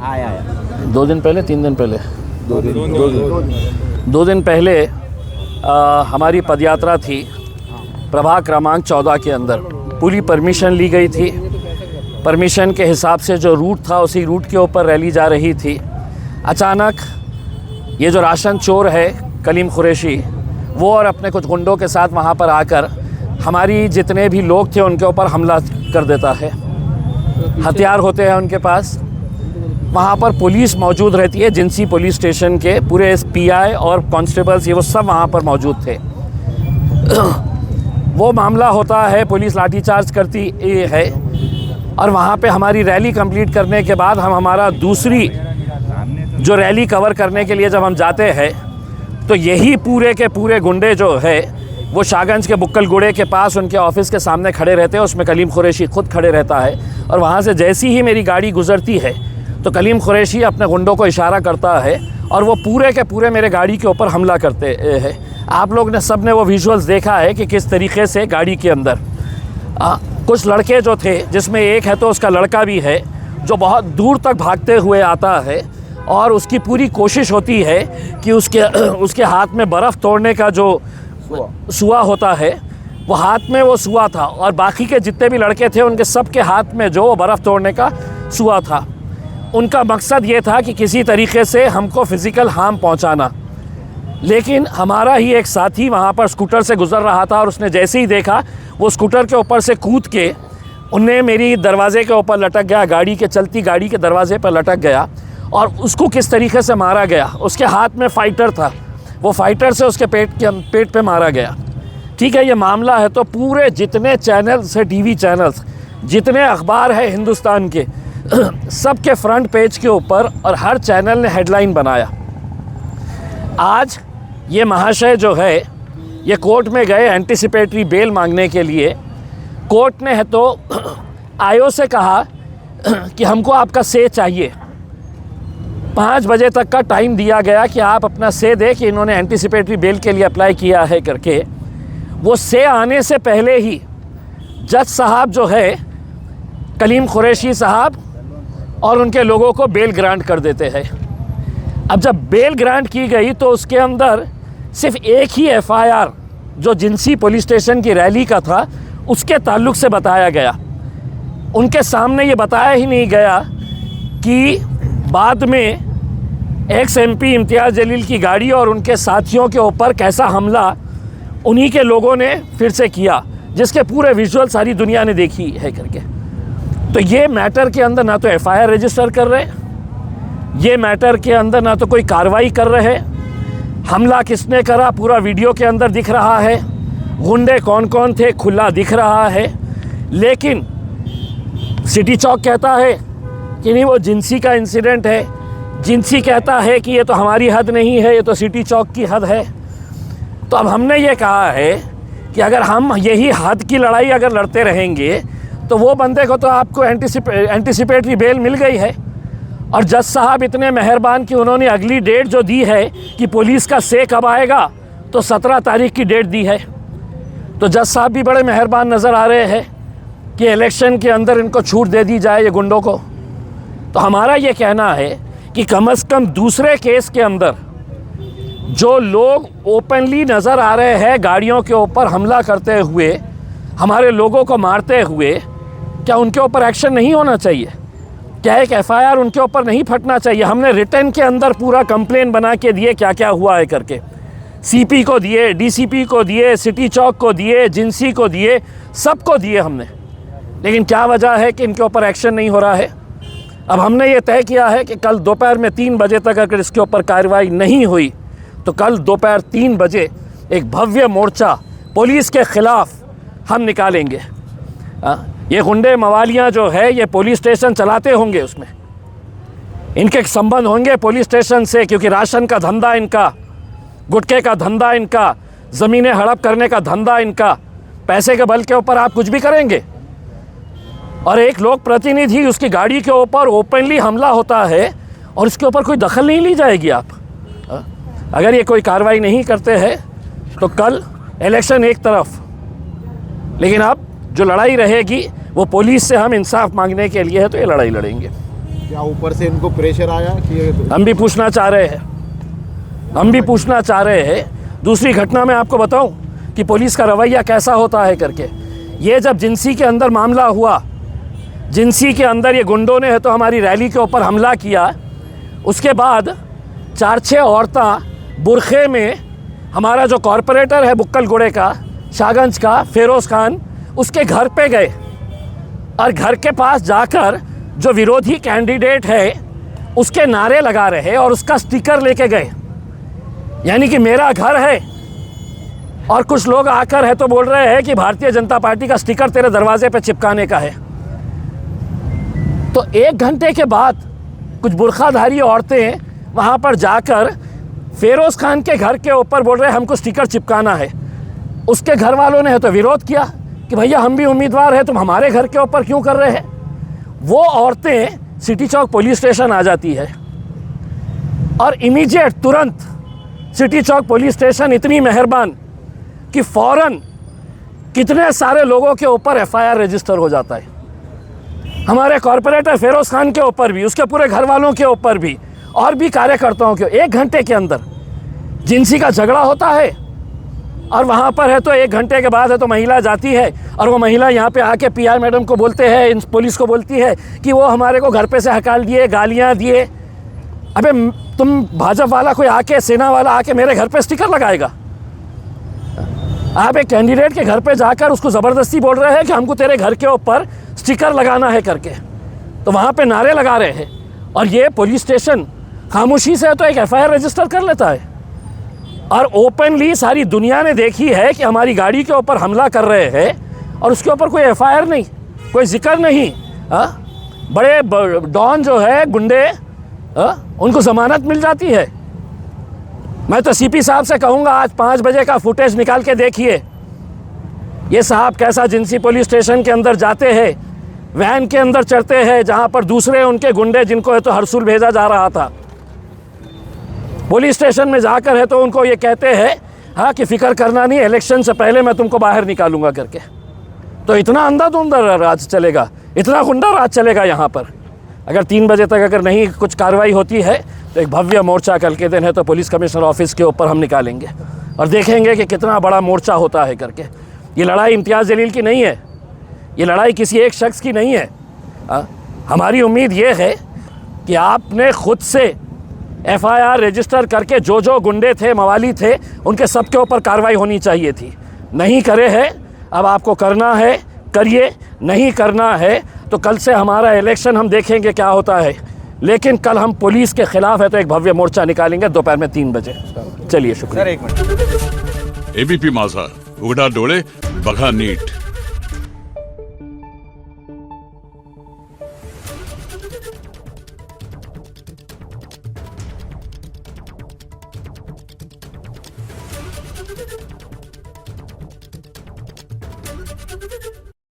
आया 2 दिन पहले 3 दिन पहले 2 दिन पहले हमारी पदयात्रा थी प्रभाग क्रमांक 14 के अंदर। पूरी परमिशन ली गई थी। परमिशन के हिसाब से जो रूट था उसी रूट के ऊपर रैली जा रही थी। अचानक ये जो राशन चोर है कलीम कुरैशी, वो और अपने कुछ गुंडों के साथ वहाँ पर आकर हमारी जितने भी लोग थे उनके ऊपर हमला कर देता है। हथियार होते हैं उनके पास। वहाँ पर पुलिस मौजूद रहती है, जिंसी पुलिस स्टेशन के पूरे पीआई और कांस्टेबल्स ये वो सब वहाँ पर मौजूद थे। वो मामला होता है, पुलिस लाठीचार्ज करती है और वहाँ पे हमारी रैली कंप्लीट करने के बाद हम हमारा दूसरी जो रैली कवर करने के लिए जब हम जाते हैं तो यही पूरे के पूरे गुंडे जो है वो शाहगंज के बुक्कलगुड़े के पास उनके ऑफिस के सामने खड़े रहते हैं। उसमें कलीम कुरैशी खुद खड़े रहता है और वहाँ से जैसी ही मेरी गाड़ी गुजरती है तो कलीम कुरैशी अपने गुंडों को इशारा करता है और वो पूरे के पूरे मेरे गाड़ी के ऊपर हमला करते हैं। आप लोग ने सब ने वो विजुअल्स देखा है कि किस तरीके से गाड़ी के अंदर कुछ लड़के जो थे, जिसमें एक है तो उसका लड़का भी है जो बहुत दूर तक भागते हुए आता है और उसकी पूरी कोशिश होती है कि उसके हाथ में बर्फ़ तोड़ने का जो सुआ होता है वो हाथ में वो सुआ था और बाकी के जितने भी लड़के थे उनके सब के हाथ में जो बर्फ़ तोड़ने का सुआ था। उनका मकसद ये था कि किसी तरीके से हमको फ़िज़िकल हार्म पहुंचाना। लेकिन हमारा ही एक साथी वहाँ पर स्कूटर से गुज़र रहा था और उसने जैसे ही देखा वो स्कूटर के ऊपर से कूद के उन्हें मेरी दरवाज़े के ऊपर लटक गया, गाड़ी के चलती गाड़ी के दरवाज़े पर लटक गया और उसको किस तरीके से मारा गया। उसके हाथ में फाइटर था, वो फाइटर से उसके पेट पे मारा गया। ठीक है, ये मामला है तो पूरे जितने चैनल्स है, टीवी चैनल्स, जितने अखबार है हिंदुस्तान के, सब के फ्रंट पेज के ऊपर और हर चैनल ने हेडलाइन बनाया। आज ये महाशय जो है ये कोर्ट में गए एंटिसिपेटरी बेल मांगने के लिए। कोर्ट ने है तो आयो से कहा कि हमको आपका से चाहिए। 5 बजे तक का टाइम दिया गया कि आप अपना से दे कि इन्होंने एंटिसिपेटरी बेल के लिए अप्लाई किया है करके। वो से आने से पहले ही जज साहब जो है कलीम कुरैशी साहब और उनके लोगों को बेल ग्रांट कर देते हैं। अब जब बेल ग्रांट की गई तो उसके अंदर सिर्फ एक ही एफआईआर जो जिंसी पुलिस स्टेशन की रैली का था उसके ताल्लुक से बताया गया। उनके सामने ये बताया ही नहीं गया कि बाद में एक्स एमपी इम्तियाज़ जलील की गाड़ी और उनके साथियों के ऊपर कैसा हमला उन्हीं के लोगों ने फिर से किया, जिसके पूरे विजुअल सारी दुनिया ने देखी है करके। तो ये मैटर के अंदर ना तो एफआईआर रजिस्टर कर रहे, ये मैटर के अंदर ना तो कोई कार्रवाई कर रहे। हमला किसने करा पूरा वीडियो के अंदर दिख रहा है, गुंडे कौन कौन थे खुला दिख रहा है। लेकिन सिटी चौक कहता है कि नहीं वो जिंसी का इंसिडेंट है, जिंसी कहता है कि ये तो हमारी हद नहीं है, ये तो सिटी चौक की हद है। तो अब हमने ये कहा है कि अगर हम यही हद की लड़ाई अगर लड़ते रहेंगे तो वो बंदे को तो आपको एंटिसिपेटरी बेल मिल गई है। और जज साहब इतने मेहरबान कि उन्होंने अगली डेट जो दी है कि पुलिस का से कब आएगा तो 17 तारीख की डेट दी है। तो जज साहब भी बड़े मेहरबान नज़र आ रहे हैं कि इलेक्शन के अंदर इनको छूट दे दी जाए ये गुंडों को। तो हमारा ये कहना है कि कम से कम दूसरे केस के अंदर जो लोग ओपनली नज़र आ रहे हैं गाड़ियों के ऊपर हमला करते हुए, हमारे लोगों को मारते हुए, क्या उनके ऊपर एक्शन नहीं होना चाहिए? क्या एक एफआईआर उनके ऊपर नहीं फटना चाहिए? हमने रिटर्न के अंदर पूरा कंप्लेन बना के दिए क्या क्या हुआ है करके, सीपी को दिए, डीसीपी को दिए, सिटी चौक को दिए, जिंसी को दिए, सबको दिए हमने। लेकिन क्या वजह है कि इनके ऊपर एक्शन नहीं हो रहा है? अब हमने ये तय किया है कि कल दोपहर में 3 बजे तक अगर इसके ऊपर कार्रवाई नहीं हुई तो कल दोपहर 3 बजे एक भव्य मोर्चा पुलिस के ख़िलाफ़ हम निकालेंगे। ये गुंडे मवालियाँ जो है ये पुलिस स्टेशन चलाते होंगे, उसमें इनके संबंध होंगे पुलिस स्टेशन से, क्योंकि राशन का धंधा इनका, गुटखे का धंधा इनका, ज़मीनें हड़प करने का धंधा इनका। पैसे के बल के ऊपर आप कुछ भी करेंगे। और एक लोक प्रतिनिधि उसकी गाड़ी के ऊपर ओपनली हमला होता है और इसके ऊपर कोई दखल नहीं ली जाएगी। आप अगर ये कोई कार्रवाई नहीं करते हैं तो कल इलेक्शन एक तरफ, लेकिन अब जो लड़ाई रहेगी वो पुलिस से हम इंसाफ मांगने के लिए है, तो ये लड़ाई लड़ेंगे। क्या ऊपर से इनको प्रेशर आया कि हम भी पूछना चाह रहे हैं, हम भी पूछना चाह रहे हैं। दूसरी घटना में आपको बताऊं कि पुलिस का रवैया कैसा होता है करके। ये जब जिंसी के अंदर मामला हुआ, जिंसी के अंदर ये गुंडों ने तो हमारी रैली के ऊपर हमला किया, उसके बाद 4-6 औरतें बुरखे में हमारा जो कॉरपोरेटर है बुक्कलगुड़े का, शाहगंज का, फेरोज़ खान, उसके घर पे गए और घर के पास जाकर जो विरोधी कैंडिडेट है उसके नारे लगा रहे और उसका स्टिकर लेके गए। यानी कि मेरा घर है और कुछ लोग आकर है तो बोल रहे हैं कि भारतीय जनता पार्टी का स्टिकर तेरे दरवाजे पे चिपकाने का है। तो 1 घंटे के बाद कुछ बुरखाधारी औरतें वहाँ पर जाकर फेरोज़ खान के घर के ऊपर बोल रहे हैं हमको स्टिकर चिपकाना है। उसके घर वालों ने है तो विरोध किया कि भैया हम भी उम्मीदवार हैं, तुम हमारे घर के ऊपर क्यों कर रहे हैं। वो औरतें सिटी चौक पुलिस स्टेशन आ जाती है और इमीडिएट तुरंत सिटी चौक पुलिस स्टेशन इतनी मेहरबान कि फ़ौरन कितने सारे लोगों के ऊपर FIR रजिस्टर हो जाता है। हमारे कॉरपोरेटर फेरोज़ खान के ऊपर भी, उसके पूरे घर वालों के ऊपर भी और भी कार्यकर्ताओं के। 1 घंटे के अंदर जिनसी का झगड़ा होता है और वहाँ पर है तो 1 घंटे के बाद है तो महिला जाती है और वो महिला यहाँ पे आके PR मैडम को बोलते हैं, इन पुलिस को बोलती है कि वो हमारे को घर पे से हकाल दिए, गालियाँ दिए। अबे तुम भाजपा वाला कोई आके, सेना वाला आके मेरे घर पे स्टिकर लगाएगा? आप एक कैंडिडेट के घर पे जाकर उसको ज़बरदस्ती बोल रहे हैं कि हमको तेरे घर के ऊपर स्टिकर लगाना है करके, तो वहाँ पे नारे लगा रहे हैं और ये पुलिस स्टेशन खामोशी से तो एक FIR रजिस्टर कर लेता है। और ओपनली सारी दुनिया ने देखी है कि हमारी गाड़ी के ऊपर हमला कर रहे हैं और उसके ऊपर कोई FIR नहीं, कोई जिक्र नहीं। बड़े डॉन जो है गुंडे, उनको ज़मानत मिल जाती है। मैं तो CP साहब से कहूँगा आज 5 बजे का फुटेज निकाल के देखिए, ये साहब कैसा जिंसी पुलिस स्टेशन के अंदर जाते हैं, वैन के अंदर चढ़ते हैं जहाँ पर दूसरे उनके गुंडे जिनको है तो हरसूल भेजा जा रहा था, पुलिस स्टेशन में जाकर है तो उनको ये कहते हैं हाँ कि फ़िक्र करना नहीं, इलेक्शन से पहले मैं तुमको बाहर निकालूंगा करके। तो इतना अंधाधुंध राज चलेगा, इतना गुंडा राज चलेगा यहाँ पर। अगर 3 बजे तक अगर नहीं कुछ कार्रवाई होती है तो एक भव्य मोर्चा कल के दिन है तो पुलिस कमिश्नर ऑफिस के ऊपर हम निकालेंगे और देखेंगे कि कितना बड़ा मोर्चा होता है करके। ये लड़ाई इम्तियाज़ जलील की नहीं है, ये लड़ाई किसी एक शख्स की नहीं है। हमारी उम्मीद ये है कि आपने खुद से FIR रजिस्टर करके जो जो गुंडे थे, मवाली थे, उनके सब के ऊपर कार्रवाई होनी चाहिए थी। नहीं करे है, अब आपको करना है करिए, नहीं करना है तो कल से हमारा इलेक्शन हम देखेंगे क्या होता है। लेकिन कल हम पुलिस के खिलाफ है तो एक भव्य मोर्चा निकालेंगे दोपहर में 3 बजे। चलिए शुक्रिया। Sir 1 minute. ABP माझा, उघडा डोळे बघा नीट।